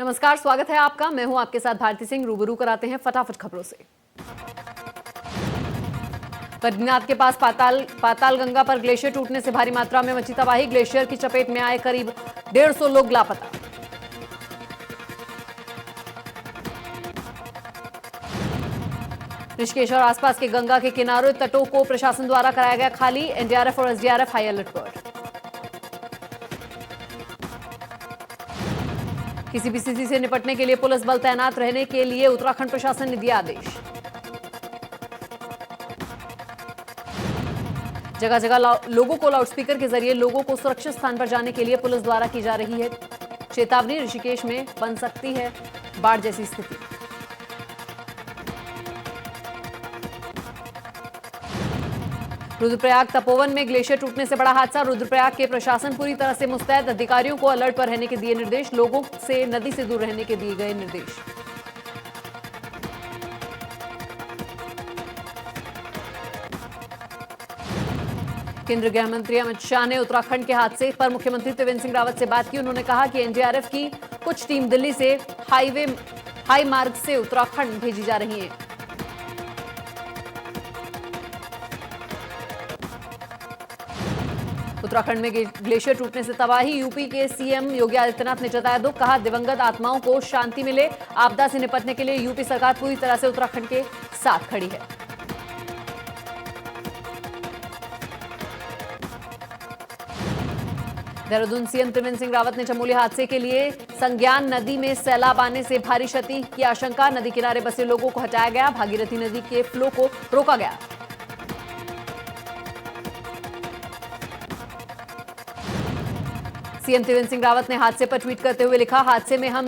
नमस्कार, स्वागत है आपका। मैं हूं आपके साथ भारती सिंह। रूबरू कराते हैं फटाफट खबरों से। बद्रीनाथ के पास पाताल गंगा पर ग्लेशियर टूटने से भारी मात्रा में मची तबाही। ग्लेशियर की चपेट में आए करीब 150 लोग लापता। ऋषिकेश और आसपास के गंगा के किनारों तटों को प्रशासन द्वारा कराया गया खाली। एनडीआरएफ और एसडीआरएफ हाई अलर्ट पर। किसी भी स्थिति से निपटने के लिए पुलिस बल तैनात रहने के लिए उत्तराखंड प्रशासन ने दिया आदेश। जगह जगह लोगों को लाउडस्पीकर के जरिए लोगों को सुरक्षित स्थान पर जाने के लिए पुलिस द्वारा की जा रही है चेतावनी। ऋषिकेश में बन सकती है बाढ़ जैसी स्थिति। रुद्रप्रयाग तपोवन में ग्लेशियर टूटने से बड़ा हादसा। रुद्रप्रयाग के प्रशासन पूरी तरह से मुस्तैद। अधिकारियों को अलर्ट पर रहने के दिए निर्देश। लोगों से नदी से दूर रहने के दिए गए निर्देश। केंद्रीय गृह मंत्री अमित शाह ने उत्तराखंड के हादसे पर मुख्यमंत्री त्रिवेंद्र सिंह रावत से बात की। उन्होंने कहा कि एनडीआरएफ की कुछ टीम दिल्ली से हाई मार्ग से उत्तराखंड भेजी जा रही है। उत्तराखंड में ग्लेशियर टूटने से तबाही। यूपी के सीएम योगी आदित्यनाथ ने जताया दुख। कहा दिवंगत आत्माओं को शांति मिले। आपदा से निपटने के लिए यूपी सरकार पूरी तरह से उत्तराखंड के साथ खड़ी है। देहरादून सीएम त्रिवेंद्र सिंह रावत ने चमोली हादसे के लिए संज्ञान नदी में सैलाब आने से भारी क्षति की आशंका। नदी किनारे बसे लोगों को हटाया गया। भागीरथी नदी के फ्लो को रोका गया। सीएम त्रिवेंद्र सिंह रावत ने हादसे पर ट्वीट करते हुए लिखा, हादसे में हम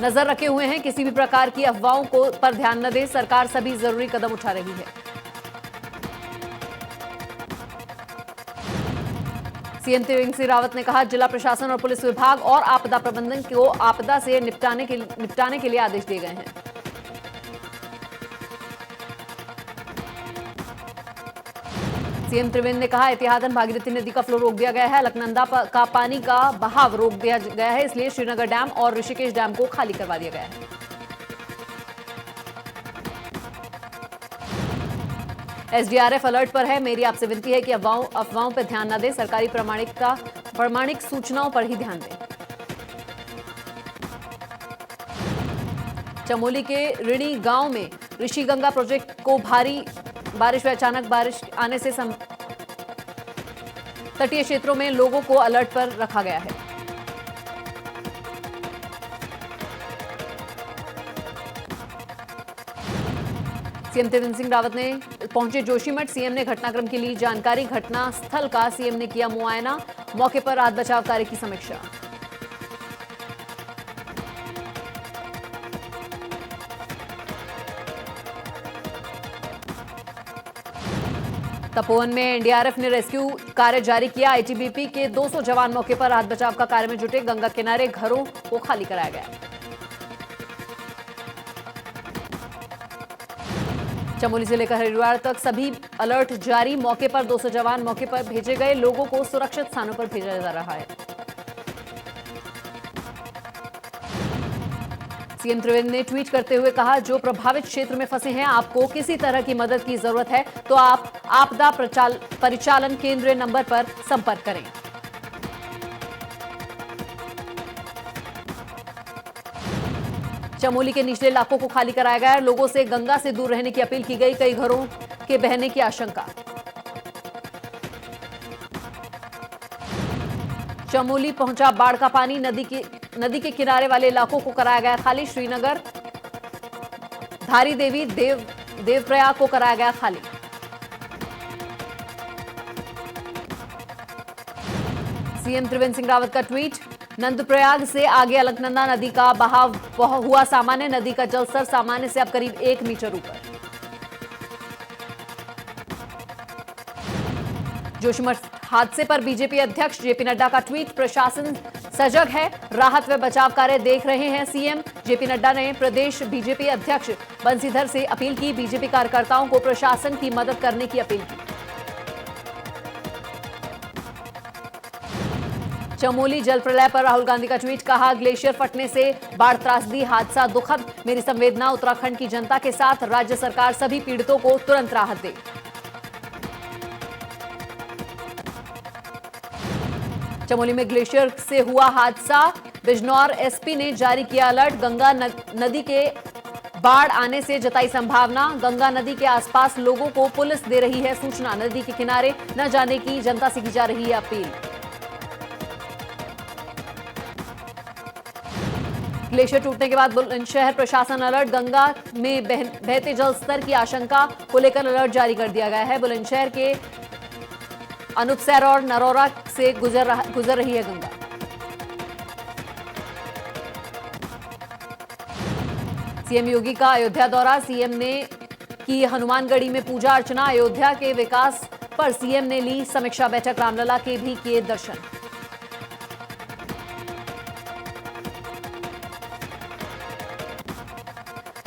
नजर रखे हुए हैं। किसी भी प्रकार की अफवाहों को पर ध्यान न दें। सरकार सभी जरूरी कदम उठा रही है। सीएम त्रिवेंद्र सिंह रावत ने कहा जिला प्रशासन और पुलिस विभाग और आपदा प्रबंधन को आपदा से निपटाने के लिए आदेश दिए गए हैं। सीएम त्रिवेंद्र ने कहा एहतियातन भागीरथी नदी का फ्लो रोक दिया गया है। अलकनंदा का पानी का बहाव रोक दिया गया है, इसलिए श्रीनगर डैम और ऋषिकेश डैम को खाली करवा दिया गया है। एसडीआरएफ अलर्ट पर है। मेरी आपसे विनती है कि अफवाहों पर ध्यान न दें। सरकारी प्रामाणिक सूचनाओं पर ही ध्यान दें। चमोली के ऋणी गांव में ऋषि गंगा प्रोजेक्ट को भारी बारिश व अचानक बारिश आने से तटीय क्षेत्रों में लोगों को अलर्ट पर रखा गया है। सीएम त्रिवेंद्र सिंह रावत ने पहुंचे जोशीमठ। सीएम ने घटनाक्रम की ली जानकारी। घटना स्थल का सीएम ने किया मुआयना। मौके पर राहत बचाव कार्य की समीक्षा। तपोवन में एनडीआरएफ ने रेस्क्यू कार्य जारी किया। आईटीबीपी के 200 जवान मौके पर राहत बचाव का कार्य में जुटे। गंगा किनारे घरों को खाली कराया गया। चमोली से लेकर हरिद्वार तक सभी अलर्ट जारी। मौके पर 200 जवान मौके पर भेजे गए। लोगों को सुरक्षित स्थानों पर भेजा जा रहा है। सीएम त्रिवेंद्र ने ट्वीट करते हुए कहा जो प्रभावित क्षेत्र में फंसे हैं, आपको किसी तरह की मदद की जरूरत है तो आप आपदा परिचालन केंद्रीय नंबर पर संपर्क करें। चमोली के निचले इलाकों को खाली कराया गया है। लोगों से गंगा से दूर रहने की अपील की गई। कई घरों के बहने की आशंका। चमोली पहुंचा बाढ़ का पानी। नदी के किनारे वाले इलाकों को कराया गया खाली। श्रीनगर धारी देवी देवप्रयाग को कराया गया खाली। सीएम त्रिवेंद्र सिंह रावत का ट्वीट, नंदप्रयाग से आगे अलकनंदा नदी का बहाव हुआ सामान्य। नदी का जलस्तर सामान्य से अब करीब 1 मीटर ऊपर। जोशीमठ हादसे पर बीजेपी अध्यक्ष जेपी नड्डा का ट्वीट, प्रशासन सजग है, राहत व बचाव कार्य देख रहे हैं सीएम। जेपी नड्डा ने प्रदेश बीजेपी अध्यक्ष बंसीधर से अपील की। बीजेपी कार्यकर्ताओं को प्रशासन की मदद करने की अपील की। चमोली जल प्रलय पर राहुल गांधी का ट्वीट, कहा ग्लेशियर फटने से बाढ़ त्रासदी, हादसा दुखद, मेरी संवेदना उत्तराखंड की जनता के साथ, राज्य सरकार सभी पीड़ितों को तुरंत राहत दे। चमोली में ग्लेशियर से हुआ हादसा, बिजनौर एसपी ने जारी किया अलर्ट, गंगा नदी के बाढ़ आने से जताई संभावना, गंगा नदी के आसपास लोगों को पुलिस दे रही है सूचना, नदी के किनारे न जाने की जनता से की जा रही है अपील। ग्लेशियर टूटने के बाद बुलंदशहर प्रशासन अलर्ट, गंगा में बहते जल स्तर की आशंका को लेकर अलर्ट जारी कर दिया गया है। बुलंदशहर के अनूपसैर और नरौरा से गुजर रही है गंगा। सीएम योगी का अयोध्या दौरा, सीएम ने की हनुमानगढ़ी में पूजा अर्चना, अयोध्या के विकास पर सीएम ने ली समीक्षा बैठक, रामलला के भी किए दर्शन।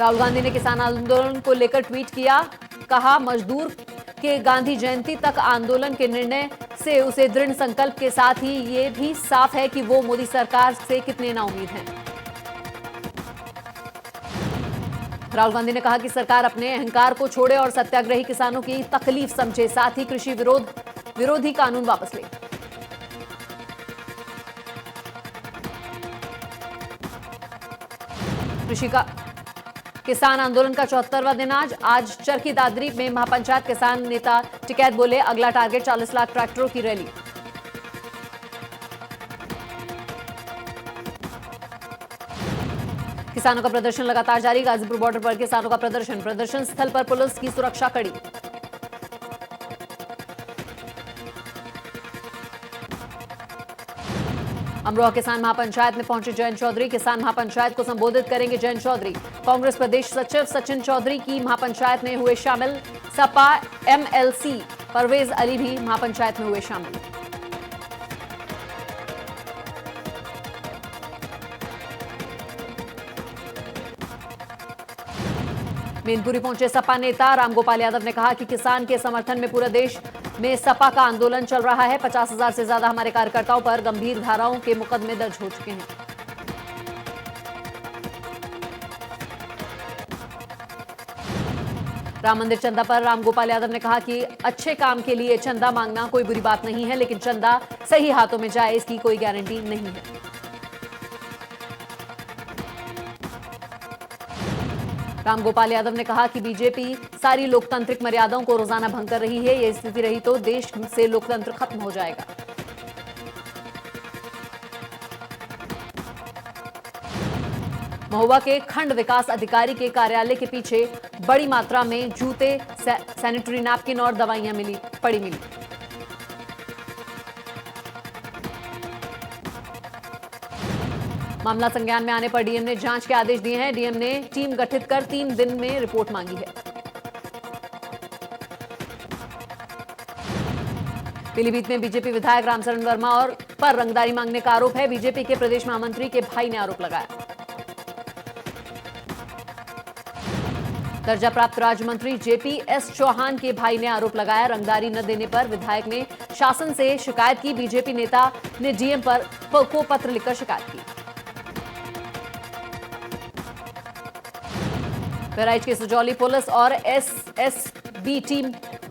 राहुल गांधी ने किसान आंदोलन को लेकर ट्वीट किया, कहा मजदूर के गांधी जयंती तक आंदोलन के निर्णय से उसे दृढ़ संकल्प के साथ ही ये भी साफ है कि वो मोदी सरकार से कितने नाउम्मीद हैं। राहुल गांधी ने कहा कि सरकार अपने अहंकार को छोड़े और सत्याग्रही किसानों की तकलीफ समझे, साथ ही कृषि विरोधी कानून वापस ले। कृषि का किसान आंदोलन का 74वां दिन आज चरखी दादरी में महापंचायत किसान नेता टिकैत बोले, अगला टारगेट 40 लाख ट्रैक्टरों की रैली। किसानों का प्रदर्शन लगातार जारी, गाजीपुर बॉर्डर पर किसानों का प्रदर्शन स्थल पर पुलिस की सुरक्षा कड़ी। अमरोहा किसान महापंचायत में पहुंचे जयंत चौधरी, किसान महापंचायत को संबोधित करेंगे जयंत चौधरी। कांग्रेस प्रदेश सचिव सचिन चौधरी की महापंचायत में हुए शामिल, सपा एमएलसी परवेज अली भी महापंचायत में हुए शामिल। मैनपुरी पहुंचे सपा नेता रामगोपाल यादव ने कहा कि किसान के समर्थन में पूरा देश में सपा का आंदोलन चल रहा है, 50,000 से ज्यादा हमारे कार्यकर्ताओं पर गंभीर धाराओं के मुकदमे दर्ज हो चुके हैं। राम मंदिर चंदा पर रामगोपाल यादव ने कहा कि अच्छे काम के लिए चंदा मांगना कोई बुरी बात नहीं है, लेकिन चंदा सही हाथों में जाए इसकी कोई गारंटी नहीं है। रामगोपाल यादव ने कहा कि बीजेपी सारी लोकतांत्रिक मर्यादाओं को रोजाना भंग कर रही है, यह स्थिति रही तो देश से लोकतंत्र खत्म हो जाएगा। महुआ के खंड विकास अधिकारी के कार्यालय के पीछे बड़ी मात्रा में जूते, सैनिटरी नैपकिन और दवाइयां मिली। मामला संज्ञान में आने पर डीएम ने जांच के आदेश दिए हैं। डीएम ने टीम गठित कर 3 दिन में रिपोर्ट मांगी है। पीलीभीत में बीजेपी विधायक रामशरण वर्मा और पर रंगदारी मांगने का आरोप है। बीजेपी के प्रदेश महामंत्री के भाई ने आरोप लगाया। दर्जा प्राप्त राज्य मंत्री जेपीएस चौहान के भाई ने आरोप लगाया, रंगदारी न देने पर विधायक ने शासन से शिकायत की। बीजेपी नेता ने डीएम को पत्र लिखकर शिकायत की। बहराइच के सुजौली पुलिस और एसएसबी टीम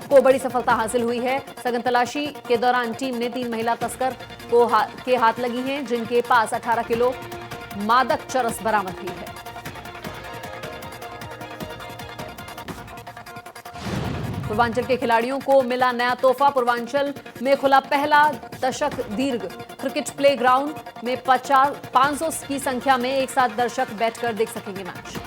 को बड़ी सफलता हासिल हुई है। सघन तलाशी के दौरान टीम ने 3 महिला तस्कर के हाथ लगी हैं, जिनके पास 18 किलो मादक चरस बरामद हुई है। पूर्वांचल के खिलाड़ियों को मिला नया तोहफा, पूर्वांचल में खुला पहला दशक दीर्घ क्रिकेट प्ले ग्राउंड में 500 की संख्या में एक साथ दर्शक बैठकर देख सकेंगे मैच।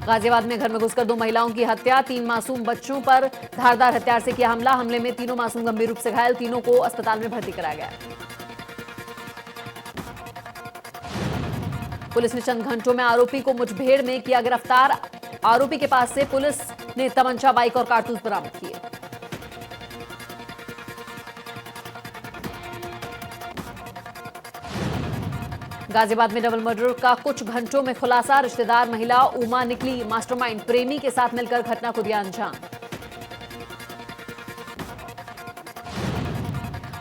गाजियाबाद में घर में घुसकर 2 महिलाओं की हत्या, 3 मासूम बच्चों पर धारदार हथियार से किया हमला। हमले में तीनों मासूम गंभीर रूप से घायल, तीनों को अस्पताल में भर्ती कराया गया। पुलिस ने चंद घंटों में आरोपी को मुठभेड़ में किया गिरफ्तार। आरोपी के पास से पुलिस ने तमंचा, बाइक और कारतूस बरामद किए। गाजियाबाद में डबल मर्डर का कुछ घंटों में खुलासा, रिश्तेदार महिला उमा निकली मास्टरमाइंड, प्रेमी के साथ मिलकर घटना को दिया अंजाम।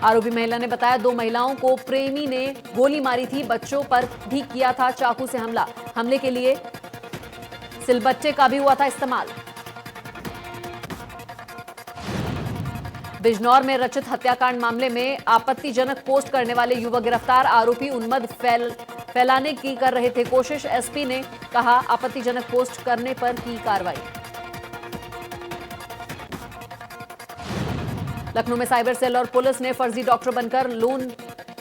आरोपी महिला ने बताया 2 महिलाओं को प्रेमी ने गोली मारी थी, बच्चों पर भी किया था चाकू से हमला। हमले के लिए सिलबट्टे का भी हुआ था इस्तेमाल। बिजनौर में रचित हत्याकांड मामले में आपत्तिजनक पोस्ट करने वाले युवक गिरफ्तार। आरोपी उन्मद फैलाने की कर रहे थे कोशिश। एसपी ने कहा आपत्तिजनक पोस्ट करने पर की कार्रवाई। लखनऊ में साइबर सेल और पुलिस ने फर्जी डॉक्टर बनकर लोन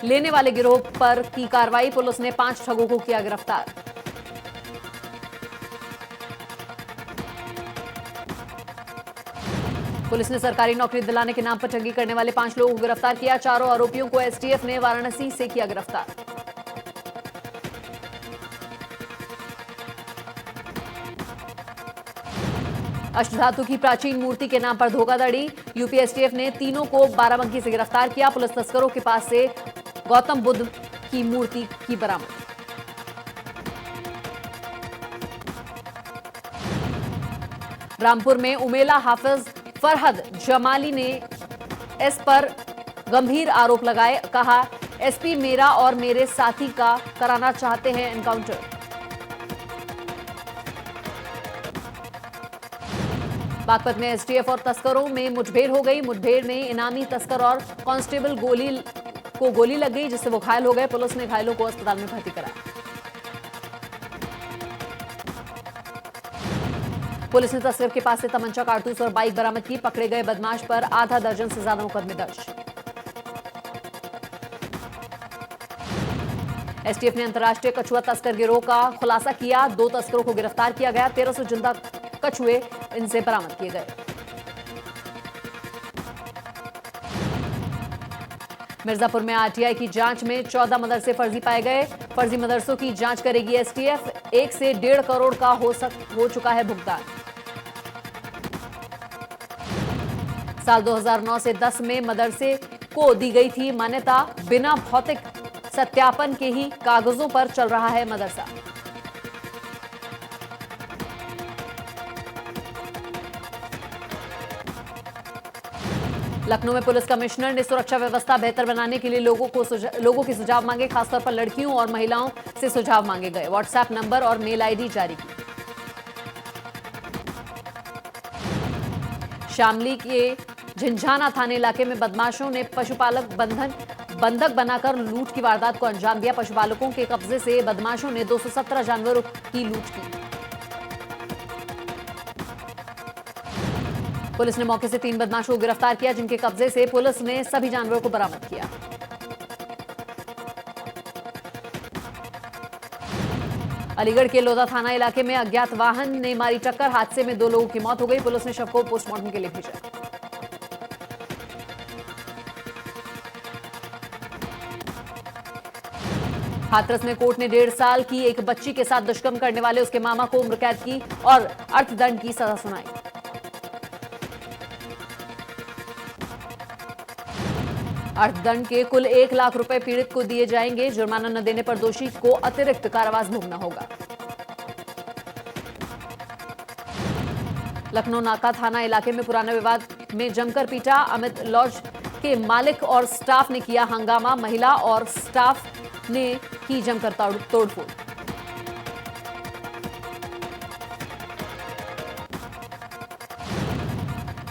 लेने वाले गिरोह पर की कार्रवाई। पुलिस ने 5 ठगों को किया गिरफ्तार। पुलिस ने सरकारी नौकरी दिलाने के नाम पर ठगी करने वाले 5 लोगों को गिरफ्तार किया। चारों आरोपियों को एसटीएफ ने वाराणसी से किया गिरफ्तार। अष्टधातु की प्राचीन मूर्ति के नाम पर धोखाधड़ी। यूपी एसटीएफ ने तीनों को बाराबंकी से गिरफ्तार किया। पुलिस तस्करों के पास से गौतम बुद्ध की मूर्ति की बरामद। रामपुर में उमेला हाफिज फरहद जमाली ने एस पर गंभीर आरोप लगाए। कहा एसपी मेरा और मेरे साथी का कराना चाहते हैं एनकाउंटर। बागपत में एसटीएफ और तस्करों में मुठभेड़ हो गई। मुठभेड़ में इनामी तस्कर और कांस्टेबल को गोली लग गई, जिससे वो घायल हो गए। पुलिस ने घायलों को अस्पताल में भर्ती कराया। पुलिस ने तस्कर के पास से तमंचा, कारतूस और बाइक बरामद की। पकड़े गए बदमाश पर आधा दर्जन से ज्यादा मुकदमे दर्ज। एसटीएफ ने अंतर्राष्ट्रीय कछुआ तस्कर गिरोह का खुलासा किया। 2 तस्करों को गिरफ्तार किया गया। 1300 जिंदा कछुए इनसे बरामद किए गए। मिर्जापुर में आरटीआई की जांच में 14 मदरसे फर्जी पाए गए। फर्जी मदरसों की जांच करेगी एसटीएफ। 1 से 1.5 करोड़ का हो चुका है भुगतान। साल 2009 से 10 में मदरसे को दी गई थी मान्यता। बिना भौतिक सत्यापन के ही कागजों पर चल रहा है मदरसा। लखनऊ में पुलिस कमिश्नर ने सुरक्षा व्यवस्था बेहतर बनाने के लिए लोगों के सुझाव मांगे। खासतौर पर लड़कियों और महिलाओं से सुझाव मांगे गए। व्हाट्सएप नंबर और मेल आईडी जारी की। शामली के झिंझाना थाने इलाके में बदमाशों ने पशुपालक बंधक बनाकर लूट की वारदात को अंजाम दिया। पशुपालकों के कब्जे से बदमाशों ने 217 जानवरों की लूट की। पुलिस ने मौके से 3 बदमाशों को गिरफ्तार किया, जिनके कब्जे से पुलिस ने सभी जानवरों को बरामद किया। अलीगढ़ के लोधा थाना इलाके में अज्ञात वाहन ने मारी टक्कर। हादसे में 2 लोगों की मौत हो गई। पुलिस ने शव को पोस्टमार्टम के लिए भेजा। हाथरस में कोर्ट ने 1.5 साल की एक बच्ची के साथ दुष्कर्म करने वाले उसके मामा को उम्र कैद की और अर्थदंड की सजा सुनाई। अर्थदंड के कुल 1 लाख रुपए पीड़ित को दिए जाएंगे। जुर्माना न देने पर दोषी को अतिरिक्त कारावास भोगना होगा। लखनऊ नाका थाना इलाके में पुराना विवाद में जमकर पीटा। अमित लॉज के मालिक और स्टाफ ने किया हंगामा। महिला और स्टाफ ने की जमकर तोड़फोड़।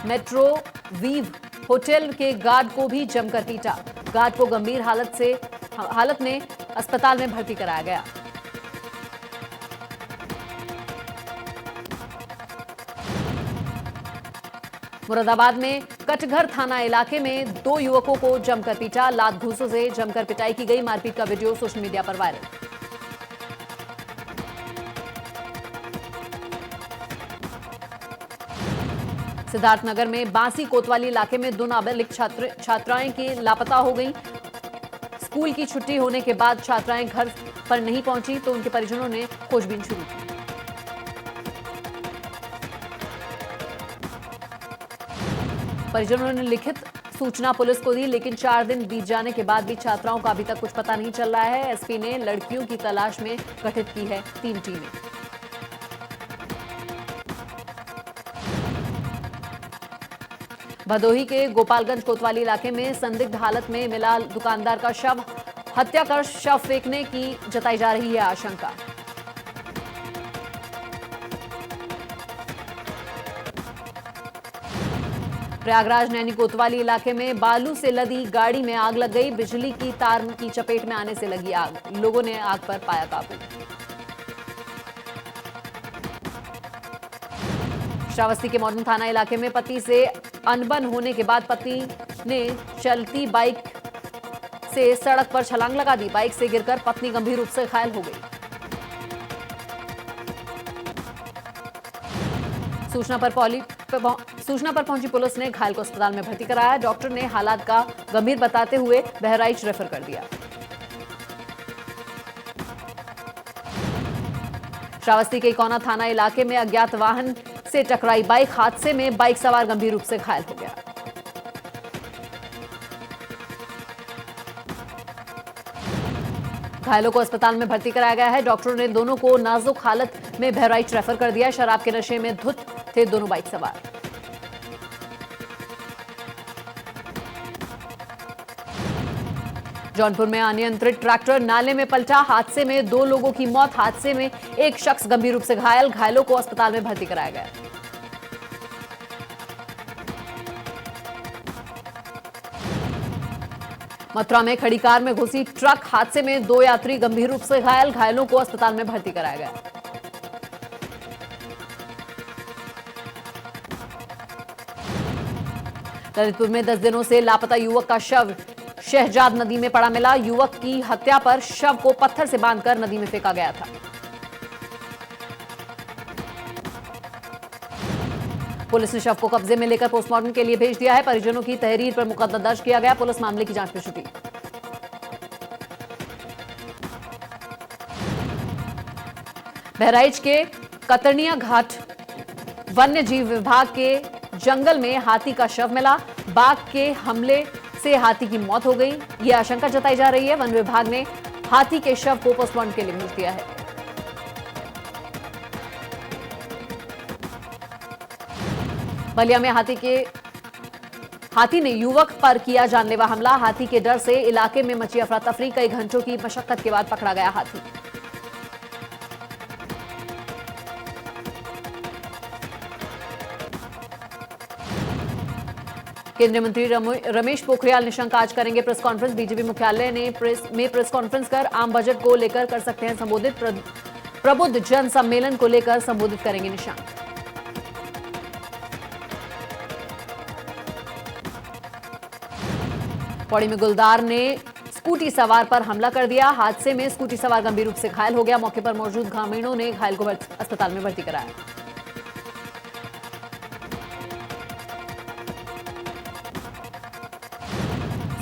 मेट्रो वीव होटल के गार्ड को भी जमकर पीटा। गार्ड को गंभीर हालत में अस्पताल में भर्ती कराया गया। मुरादाबाद में कटघर थाना इलाके में 2 युवकों को जमकर पीटा। लात घूंसों से जमकर पिटाई की गई। मारपीट का वीडियो सोशल मीडिया पर वायरल। सिद्धार्थनगर में बांसी कोतवाली इलाके में 2 नाबालिग छात्राएं की लापता हो गई। स्कूल की छुट्टी होने के बाद छात्राएं घर पर नहीं पहुंची तो उनके परिजनों ने खोजबीन शुरू की। परिजनों ने लिखित सूचना पुलिस को दी, लेकिन 4 दिन बीत जाने के बाद भी छात्राओं का अभी तक कुछ पता नहीं चल रहा है। एसपी ने लड़कियों की तलाश में गठित की है 3 टीमें। भदोही के गोपालगंज कोतवाली इलाके में संदिग्ध हालत में मिला दुकानदार का शव। हत्या कर शव फेंकने की जताई जा रही है आशंका। प्रयागराज नैनी कोतवाली इलाके में बालू से लदी गाड़ी में आग लग गई। बिजली की तार की चपेट में आने से लगी आग। लोगों ने आग पर पाया काबू। श्रावस्ती के मॉडर्न थाना इलाके में पति से अनबन होने के बाद पति ने चलती बाइक से सड़क पर छलांग लगा दी। बाइक से गिरकर पत्नी गंभीर रूप से घायल हो गई। सूचना पर पहुंची पुलिस ने घायल को अस्पताल में भर्ती कराया। डॉक्टर ने हालात का गंभीर बताते हुए बहराइच रेफर कर दिया। श्रावस्ती के कोना थाना इलाके में अज्ञात वाहन से टकराई बाइक। हादसे में बाइक सवार गंभीर रूप से घायल हो गया। घायलों को अस्पताल में भर्ती कराया गया है। डॉक्टरों ने दोनों को नाजुक हालत में बहराइच रेफर कर दिया। शराब के नशे में धुत थे दोनों बाइक सवार। जौनपुर में अनियंत्रित ट्रैक्टर नाले में पलटा। हादसे में 2 लोगों की मौत। हादसे में एक शख्स गंभीर रूप से घायल। घायलों को अस्पताल में भर्ती कराया गया। मथुरा में खड़ी कार में घुसी ट्रक। हादसे में 2 यात्री गंभीर रूप से घायल। घायलों को अस्पताल में भर्ती कराया गया। ललितपुर में 10 दिनों से लापता युवक का शव शहजाद नदी में पड़ा मिला। युवक की हत्या पर शव को पत्थर से बांधकर नदी में फेंका गया था। पुलिस ने शव को कब्जे में लेकर पोस्टमार्टम के लिए भेज दिया है। परिजनों की तहरीर पर मुकदमा दर्ज किया गया। पुलिस मामले की जांच में जुटी। बहराइच के कतरनिया घाट वन्य जीव विभाग के जंगल में हाथी का शव मिला। बाघ के हमले से हाथी की मौत हो गई। यह आशंका जताई जा रही है। वन विभाग ने हाथी के शव को पोस्टमार्टम के लिए भेज दिया है। बलिया में हाथी ने युवक पर किया जानलेवा हमला। हाथी के डर से इलाके में मची अफरा तफरी। कई घंटों की मशक्कत के बाद पकड़ा गया हाथी। केंद्रीय मंत्री रमेश पोखरियाल निशंक आज करेंगे प्रेस कॉन्फ्रेंस। बीजेपी मुख्यालय ने प्रेस कॉन्फ्रेंस कर आम बजट को लेकर कर सकते हैं संबोधित। प्रबुद्ध जन सम्मेलन को लेकर संबोधित करेंगे निशंक। पौड़ी में गुलदार ने स्कूटी सवार पर हमला कर दिया। हादसे में स्कूटी सवार गंभीर रूप से घायल हो गया। मौके पर मौजूद ग्रामीणों ने घायल को अस्पताल में भर्ती कराया।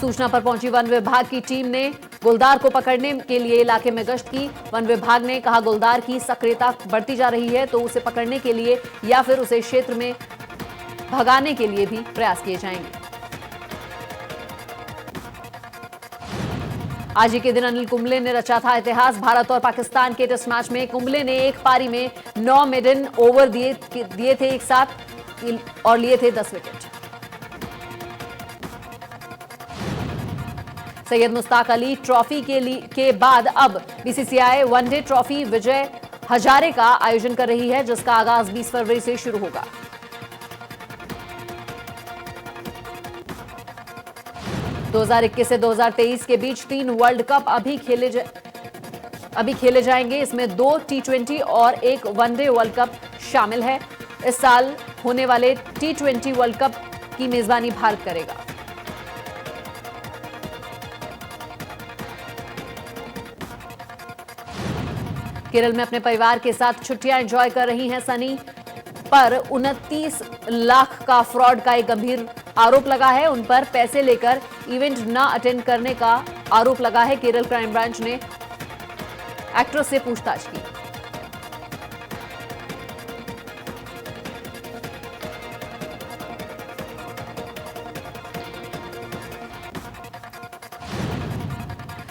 सूचना पर पहुंची वन विभाग की टीम ने गुलदार को पकड़ने के लिए इलाके में गश्त की। वन विभाग ने कहा गुलदार की सक्रियता बढ़ती जा रही है तो उसे पकड़ने के लिए या फिर उसे क्षेत्र में भगाने के लिए भी प्रयास किए जाएंगे। आज ही के दिन अनिल कुंबले ने रचा था इतिहास। भारत और पाकिस्तान के टेस्ट मैच में कुंबले ने एक पारी में 9 मेडन ओवर दिए थे एक साथ और लिए थे 10 विकेट। सैयद मुश्ताक अली ट्रॉफी के बाद अब BCCI one day trophy Vijay Hazare का आयोजन कर रही है, जिसका आगाज 20 फरवरी से शुरू होगा। – 2021 से 2023 के बीच 3 वर्ल्ड कप अभी खेले जाएंगे। इसमें 2 T20 और 1 वनडे वर्ल्ड कप शामिल है। इस साल होने वाले T20 वर्ल्ड कप की मेजबानी भारत करेगा। केरल में अपने परिवार के साथ छुट्टियां एंजॉय कर रही हैं सनी पर 29 लाख का फ्रॉड का एक गंभीर आरोप लगा है। उन पर पैसे लेकर इवेंट न अटेंड करने का आरोप लगा है। केरल क्राइम ब्रांच ने एक्ट्रेस से पूछताछ की।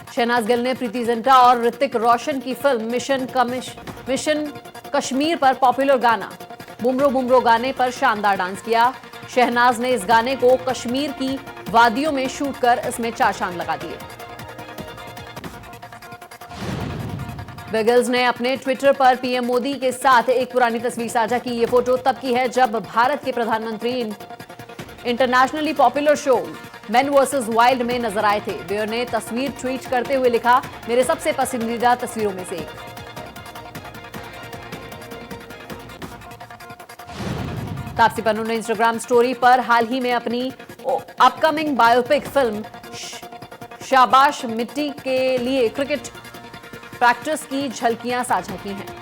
शहनाज गिल ने प्रीति जिंटा और ऋतिक रोशन की फिल्म मिशन कश्मीर पर पॉपुलर गाना बुमरो बुमरो गाने पर शानदार डांस किया। शहनाज ने इस गाने को कश्मीर की वादियों में शूट कर इसमें 4 चांद लगा दिए। बिगल्स ने अपने ट्विटर पर पीएम मोदी के साथ एक पुरानी तस्वीर साझा की। ये फोटो तब की है जब भारत के प्रधानमंत्री internationally popular show man versus wild में नजर आए थे। बेयर ने तस्वीर ट्वीट करते हुए लिखा, मेरे सबसे पसंदीदा तस्वीरों में से एक। तापसी पन्नू ने इंस्टाग्राम स्टोरी पर हाल ही में अपनी अपकमिंग बायोपिक फिल्म शाबाश मिट्टी के लिए क्रिकेट प्रैक्टिस की झलकियां साझा की हैं।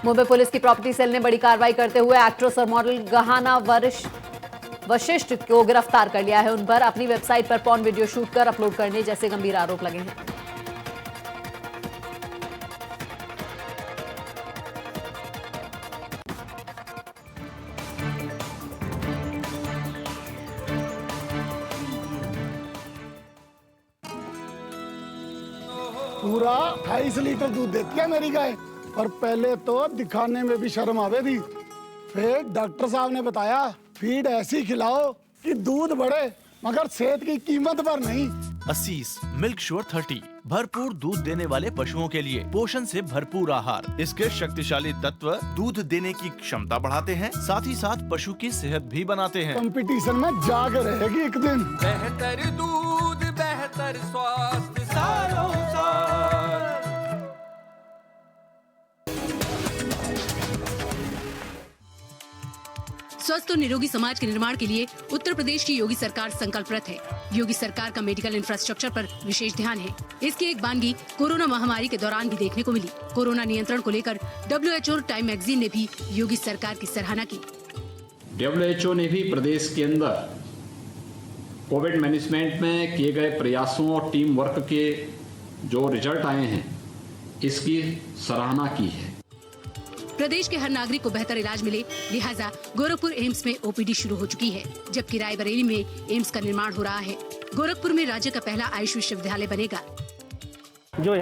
मुंबई पुलिस की प्रॉपर्टी सेल ने बड़ी कार्रवाई करते हुए एक्ट्रेस और मॉडल गहाना वशिष्ठ को गिरफ्तार कर लिया है। उन पर अपनी वेबसाइट पर पॉर्न वीडियो शूट कर अपलोड करने जैसे गंभीर आरोप लगे हैं। पूरा 28 लीटर दूध देती है मेरी गाय, और पहले तो दिखाने में भी शर्म आवे थी। फिर डॉक्टर साहब ने बताया फीड ऐसी खिलाओ कि दूध बढ़े मगर सेहत की कीमत पर नहीं। असीस मिल्क श्योर 30 भरपूर दूध देने वाले पशुओं के लिए पोषण से भरपूर आहार। इसके शक्तिशाली तत्व दूध देने की क्षमता बढ़ाते हैं, साथ ही साथ पशु की सेहत भी बनाते हैं। कंपटीशन में जाकर रहेगी एक दिन। बेहतर दूध बेहतर स्वास्थ्य सालों साल। स्वस्थ और निरोगी समाज के निर्माण के लिए उत्तर प्रदेश की योगी सरकार संकल्परत है। योगी सरकार का मेडिकल इंफ्रास्ट्रक्चर पर विशेष ध्यान है। इसकी एक बानगी कोरोना महामारी के दौरान भी देखने को मिली। कोरोना नियंत्रण को लेकर WHO और टाइम मैगजीन ने भी योगी सरकार की सराहना की। WHO ने भी प्रदेश के अंदर कोविड मैनेजमेंट में किए गए प्रयासों और टीम वर्क के जो रिजल्ट आए हैं, इसकी सराहना की है। प्रदेश के हर नागरिक को बेहतर इलाज मिले, लिहाजा गोरखपुर एम्स में OPD शुरू हो चुकी है, जबकि रायबरेली में एम्स का निर्माण हो रहा है। गोरखपुर में राज्य का पहला आयुष विश्वविद्यालय बनेगा।